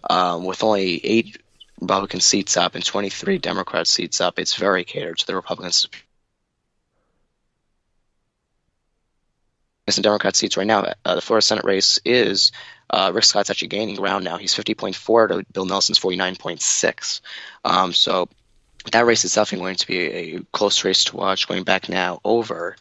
with only 8 Republican seats up and 23 Democrat seats up. It's very catered to the Republicans and Democrat seats right now. The Florida Senate race is Rick Scott's actually gaining ground now. He's 50.4 to Bill Nelson's 49.6. So that race is definitely going to be a close race to watch. Going back now over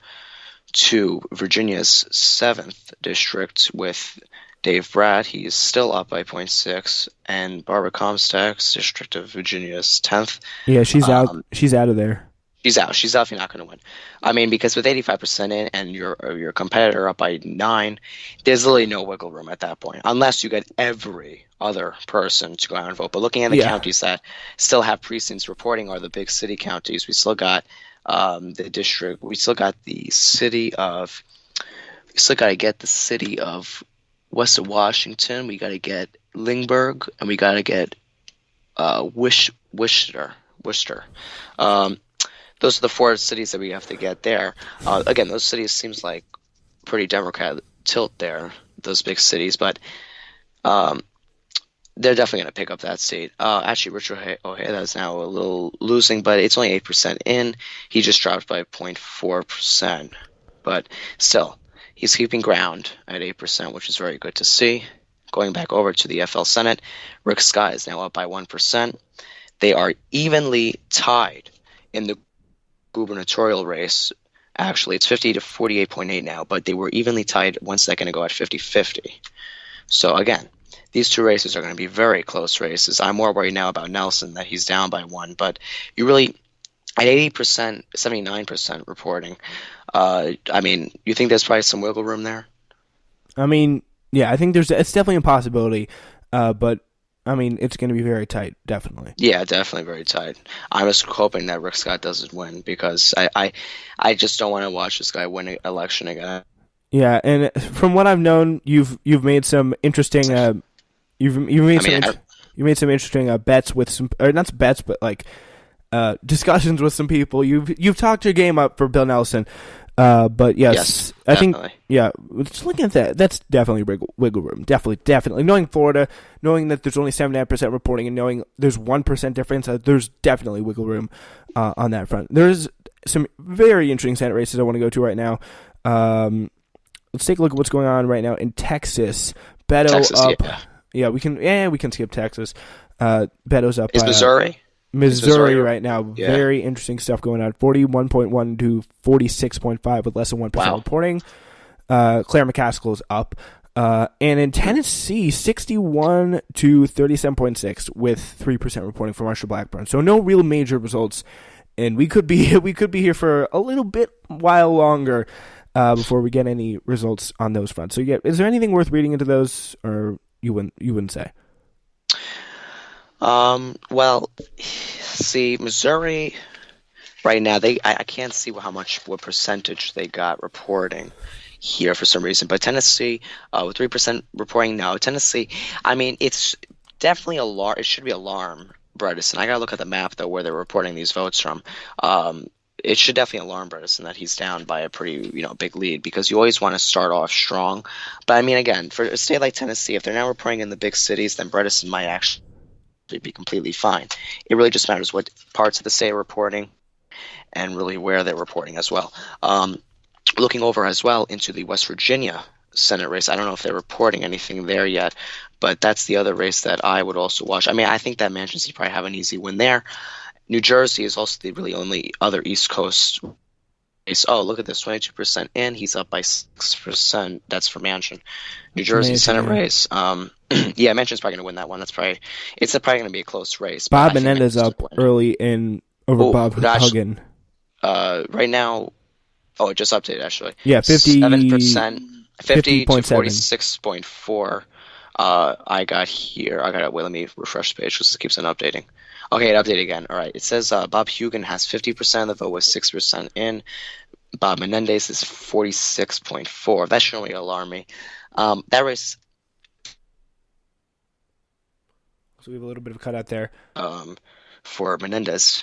to Virginia's 7th district with Dave Bratt. He's still up by 0.6, and Barbara Comstock's district of Virginia's 10th. Yeah, she's out. She's out of there. She's out. She's definitely not going to win. I mean, because with 85% in and your competitor up by 9, there's literally no wiggle room at that point, unless you get every other person to go out and vote. But looking at the counties that still have precincts reporting are the big city counties. We still got the district. We still got the city of. We still got to get the city of west of Washington. We got to get Lindbergh, and we got to get Worcester. Those are the 4 cities that we have to get there. Again, those cities seems like pretty Democrat tilt there, those big cities, but they're definitely going to pick up that seat. Actually, Richard Ojeda is now a little losing, but it's only 8% in. He just dropped by 0.4%, but still, he's keeping ground at 8%, which is very good to see. Going back over to the FL Senate, Rick Scott is now up by 1%. They are evenly tied in the gubernatorial race. Actually, it's 50 to 48.8 now, but they were evenly tied 1 second ago at 50-50. So again, these 2 races are going to be very close races. I'm more worried now about Nelson, that he's down by 1, but you really, at 80%, 79% reporting, I mean, you think there's probably some wiggle room there? I mean, yeah, I think it's definitely a possibility, but I mean, it's going to be very tight, definitely. Yeah, definitely very tight. I'm just hoping that Rick Scott doesn't win, because I just don't want to watch this guy win an election again. Yeah, and from what I've known, you've made some interesting you made some interesting bets with some, or not bets, but like discussions with some people. You've talked your game up for Bill Nelson. But yes, I think, just looking at that, that's definitely wiggle room. Definitely. Knowing Florida, knowing that there's only 79% reporting, and knowing there's 1% difference, there's definitely wiggle room on that front. There's some very interesting Senate races I want to go to right now. Let's take a look at what's going on right now in Texas. Beto up. Yeah, we can skip Texas. Beto's up. Is Missouri right now. Yeah. Very interesting stuff going on. 41.1 to 46.5 with less than 1% reporting. Claire McCaskill's up. And in Tennessee, 61 to 37.6 with 3% reporting for Marsha Blackburn. So no real major results, and we could be here for a little bit while longer before we get any results on those fronts. So yeah, is there anything worth reading into those, or you wouldn't say? Well, see, Missouri right now, I can't see what percentage they got reporting here for some reason, but Tennessee, with 3% reporting now, Tennessee, I mean, it's definitely it should be alarm Bredesen. I gotta look at the map, though, where they're reporting these votes from. It should definitely alarm Bredesen that he's down by a pretty, big lead, because you always want to start off strong. But I mean, again, for a state like Tennessee, if they're now reporting in the big cities, then Bredesen might actually be completely fine. It really just matters what parts of the state are reporting and really where they're reporting as well. Looking over as well into the West Virginia Senate race, I don't know if they're reporting anything there yet, but that's the other race that I would also watch. I mean, I think that Manchin will probably have an easy win there. New Jersey is also the really only other East Coast race. Oh, look at this, 22% in. He's up by 6%. That's for Manchin. New Jersey Senate race. Yeah, Manchin's probably going to win that one. It's probably going to be a close race. Bob Menendez up early over Bob Huggin. Right now, it just updated actually. Yeah, 57%, 50 to 46.4. I got here. Wait, let me refresh the page because it keeps on updating. Okay, it updated again. All right, it says Bob Huggin has 50% of the vote with 6% in. Bob Menendez is 46.4. That shouldn't really alarm me. That race. So we have a little bit of a cutout there. For Menendez.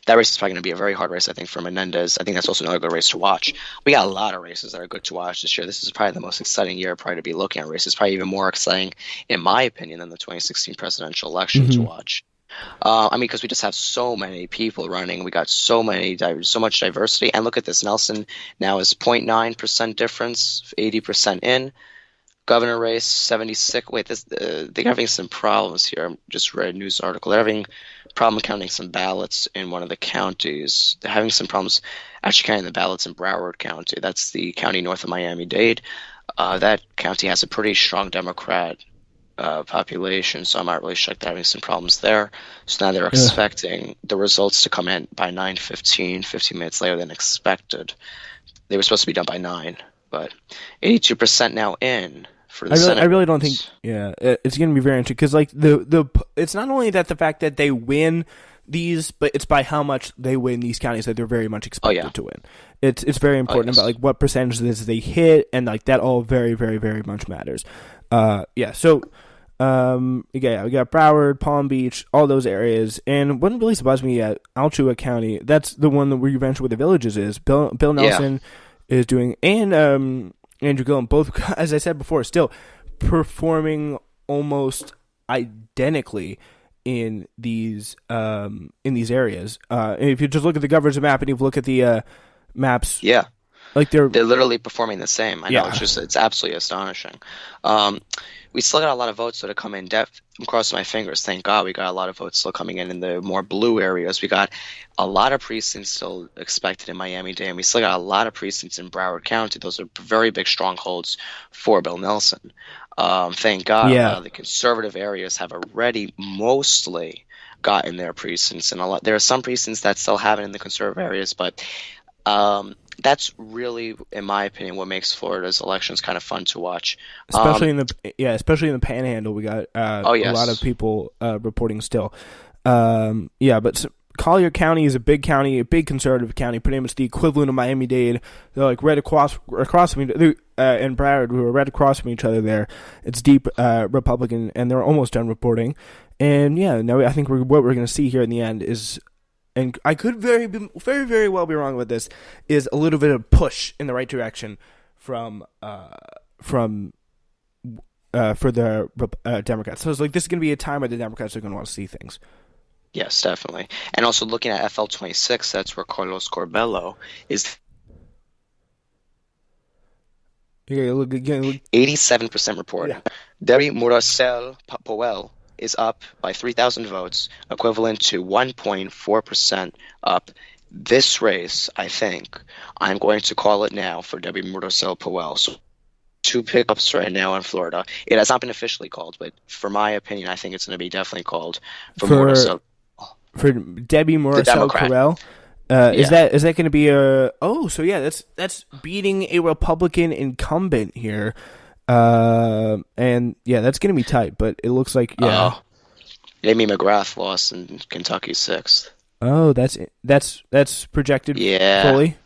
That race is probably going to be a very hard race, I think, for Menendez. I think that's also another good race to watch. We got a lot of races that are good to watch this year. This is probably the most exciting year probably to be looking at races. Probably even more exciting, in my opinion, than the 2016 presidential election to Mm-hmm. watch. I mean, because we just have so many people running. We got so much diversity. And look at this. Nelson now is 0.9% difference, 80% in. Governor race, 76. Wait, they're having some problems here. I just read a news article. They're having problem counting some ballots in one of the counties. They're having some problems actually counting the ballots in Broward County. That's the county north of Miami-Dade. That county has a pretty strong Democrat population, so I'm not really sure they're having some problems there. So now they're expecting the results to come in by 9:15, 15 minutes later than expected. They were supposed to be done by 9, but 82% now in for the Senate. I really don't think. Yeah, it's going to be very interesting because like it's not only that the fact that they win these, but it's by how much they win these counties that they're very much expected to win. It's very important about like what percentages they hit, and like that all very very very much matters. Yeah. So. We got Broward, Palm Beach, all those areas, and what really surprised me at Alachua County, that's the one where you mentioned where the Villages is. Bill Nelson is doing, and Andrew Gillum, both, as I said before, still performing almost identically in these areas. If you just look at the governor's map and you look at the maps, like they're literally performing the same. I know it's absolutely astonishing. We still got a lot of votes that are coming in depth. I'm crossing my fingers. Thank God we got a lot of votes still coming in the more blue areas. We got a lot of precincts still expected in Miami-Dade, and we still got a lot of precincts in Broward County. Those are very big strongholds for Bill Nelson. Thank God the conservative areas have already mostly gotten their precincts, and there are some precincts that still haven't in the conservative areas, but that's really, in my opinion, what makes Florida's elections kind of fun to watch. Especially in the Panhandle, we got a lot of people reporting still. But Collier County is a big county, a big conservative county, pretty much the equivalent of Miami-Dade. They're like right across from each other, and Broward, we were right across from each other there. It's deep Republican, and they're almost done reporting. And now I think what we're going to see here in the end is, and I could very, very well be wrong with this, is a little bit of push in the right direction for the Democrats. So it's like this is going to be a time where the Democrats are going to want to see things. Yes, definitely. And also looking at FL 26, that's where Carlos Corbello is. 87% reporting. Yeah. Debbie Muracel Powell is up by 3,000 votes, equivalent to 1.4% up. This race, I think, I'm going to call it now for Debbie Muracel Powell. So 2 pickups right now in Florida. It has not been officially called, but for my opinion, I think it's going to be definitely called for Muracel. For Debbie Muracel Powell. Is that going to be that's beating a Republican incumbent here. And that's going to be tight, but it looks like Amy McGrath lost in Kentucky 6th. Oh, that's projected fully.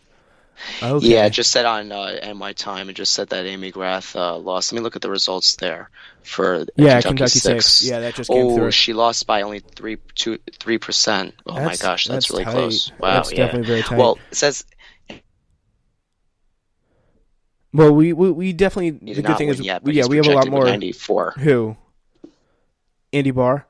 Okay. Yeah, it just said on NY Time. It just said that Amy McGrath lost. Let me look at the results there for Kentucky 6. Yeah, that just came through. She lost by only 3%. Oh my gosh, that's really tight. Close. Wow, that's definitely very tight. Well, it says. Well, we definitely, the good thing is we have a lot more. 94. Who? Andy Barr.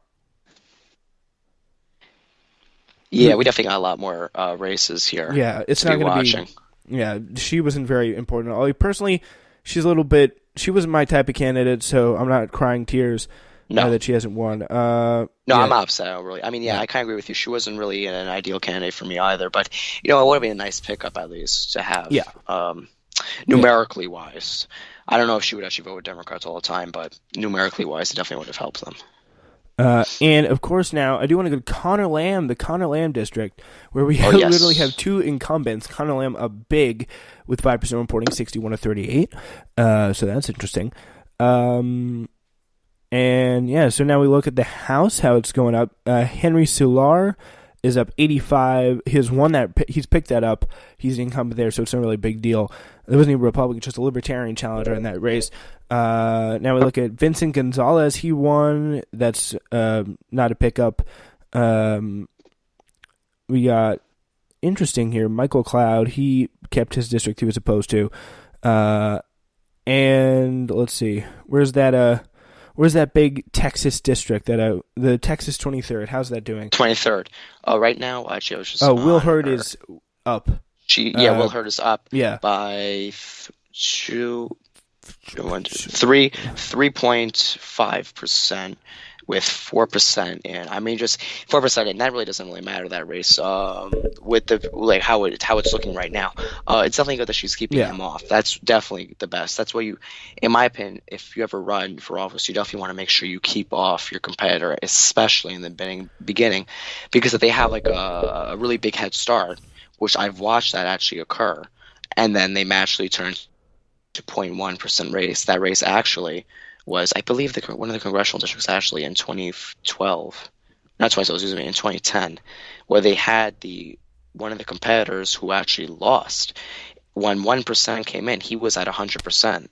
Yeah, we definitely got a lot more races here. Yeah, it's not going to be. Yeah, she wasn't very important. Personally, she wasn't my type of candidate, so I'm not crying tears that she hasn't won. I'm not upset, really. I mean, I kind of agree with you. She wasn't really an ideal candidate for me either, but, it would have been a nice pickup at least to have. Yeah. Numerically wise. I don't know if she would actually vote with Democrats all the time, but numerically wise, it definitely would have helped them. And of course, now I do want to go to the Connor Lamb district, where we literally have 2 incumbents. Connor Lamb, a big with 5% reporting, 61 to 38. So that's interesting. So now we look at the House, how it's going up. Henry Sular is up 85. He's picked that up. He's an incumbent there, so it's not really a big deal. There wasn't even a Republican, just a Libertarian challenger in that race. Now we look at Vincent Gonzalez. He won. That's not a pickup. we got interesting here. Michael Cloud, he kept his district he was opposed to. Uh, and let's see, where's that big Texas district the Texas 23rd? How's that doing? 23rd. Right now, actually, I was just Oh, Will on Hurd her. is up. Will Hurd is up Yeah. by two, 3.5% with 4% in. I mean, just 4% in. That really doesn't really matter, that race. With the like how it's looking right now, it's definitely good that she's keeping him off. That's definitely the best. That's what you, in my opinion, if you ever run for office, you definitely want to make sure you keep off your competitor, especially in the beginning, because if they have like a really big head start, which I've watched that actually occur, and then they magically turn to 0.1% race. That race actually was, I believe, one of the congressional districts actually in 2012, not 2012, excuse me, in 2010, where they had one of the competitors who actually lost. When 1% came in, he was at 100%.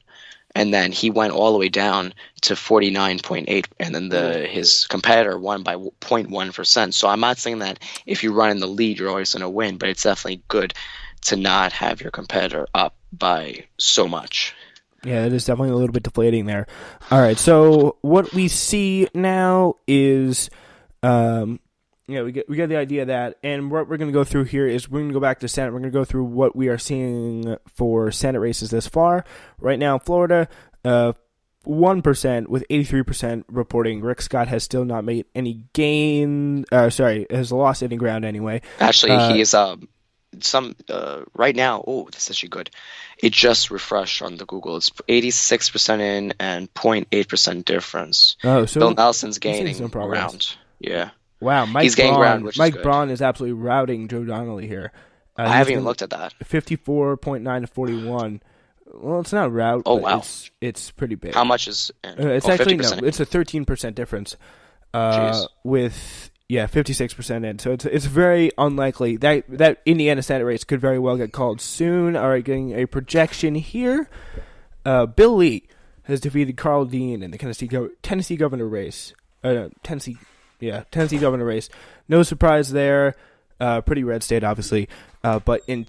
And then he went all the way down to 49.8, and then his competitor won by 0.1%. So I'm not saying that if you run in the lead, you're always going to win, but it's definitely good to not have your competitor up by so much. Yeah, it is definitely a little bit deflating there. All right, so what we see now is, we get the idea of that, and what we're going to go through here is we're going to go back to Senate. We're going to go through what we are seeing for Senate races this far. Right now, Florida, 1% with 83% reporting. Rick Scott has still not made any has lost any ground anyway. Actually, he is right now. Oh, this is actually good. It just refreshed on the Google. It's 86% in and 0.8% difference. Oh, so Bill Nelson's gaining ground. Yeah. Wow, he's gaining ground, which is good. Mike Braun is absolutely routing Joe Donnelly here. I haven't even looked at that. 54.9 to 41. Well, it's not route. Oh, wow. It's pretty big. How much is it's actually 50%. No, it's a 13% difference. With 56% in. So it's very unlikely that Indiana Senate race could very well get called soon. All right, getting a projection here. Bill Lee has defeated Carl Dean in the Tennessee governor race. Tennessee governor race. No surprise there. Pretty red state, obviously. But in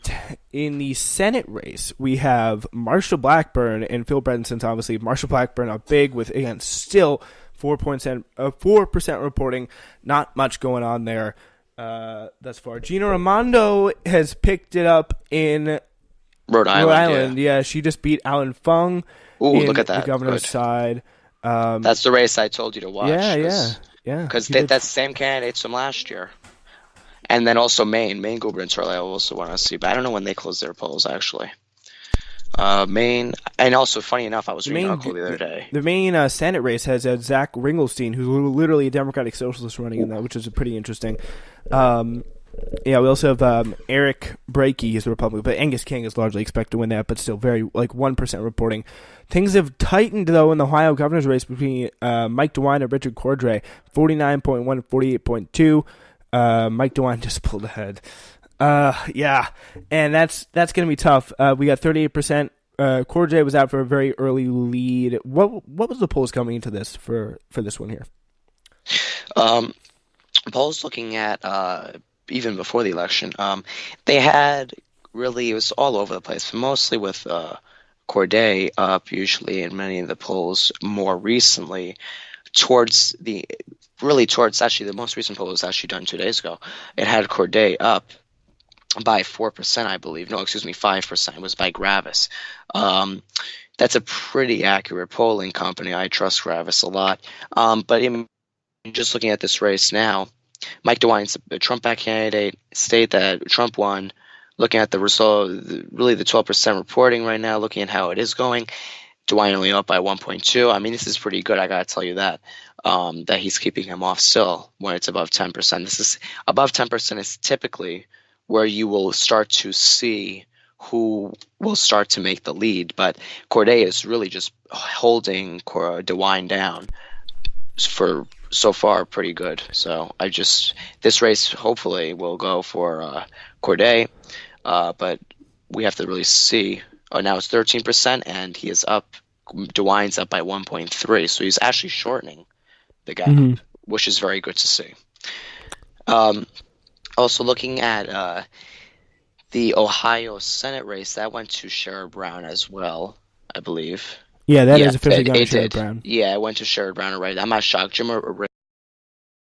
the Senate race, we have Marsha Blackburn and Phil Bredenson's obviously. Marsha Blackburn up big with, again, still 4% reporting. Not much going on there thus far. Gina Raimondo has picked it up in Rhode Island. Yeah, she just beat Alan Fung. Ooh, look at that. The governor's side. That's the race I told you to watch. Yeah. Because that's the same candidates from last year. And then also Maine gubernatorial I also want to see, but I don't know when they close their polls, actually. Maine, and also, funny enough, I was reading an article the other day. The Maine Senate race has Zach Ringelstein, who's literally a Democratic Socialist running in that, which is pretty interesting. We also have Eric Brakey, he's a Republican, but Angus King is largely expected to win that, but still very, 1% reporting. Things have tightened, though, in the Ohio governor's race between Mike DeWine and Richard Cordray, 49.1 and 48.2. Mike DeWine just pulled ahead. And that's going to be tough. We got 38%. Cordray was out for a very early lead. What was the polls coming into this for this one here? Polls looking at even before the election, they had really, it was all over the place, mostly with Corday up usually in many of the polls more recently towards actually the most recent poll was actually done 2 days ago. It had Corday up by 4%, I believe. No, excuse me, 5%. It was by Gravis. That's a pretty accurate polling company. I trust Gravis a lot. But just looking at this race now, Mike DeWine's a Trump-backed candidate, state that Trump won. Looking at the result, really the 12% reporting right now, looking at how it is going, DeWine only up by 1.2. I mean, this is pretty good. I got to tell you that he's keeping him off still when it's above 10%. This is above 10% is typically where you will start to see who will start to make the lead. But Corday is really just holding DeWine down for so far pretty good. So this race hopefully will go for Corday, but we have to really see. Oh, now it's 13%, and he is up. DeWine's up by 1.3, so he's actually shortening the gap, which is very good to see. Also looking at the Ohio Senate race, that went to Sherrod Brown as well, I believe. Yeah, that Yeah, is officially gone to it Sherrod did. Brown. Yeah, it went to Sherrod Brown, right? I'm not shocked. Jim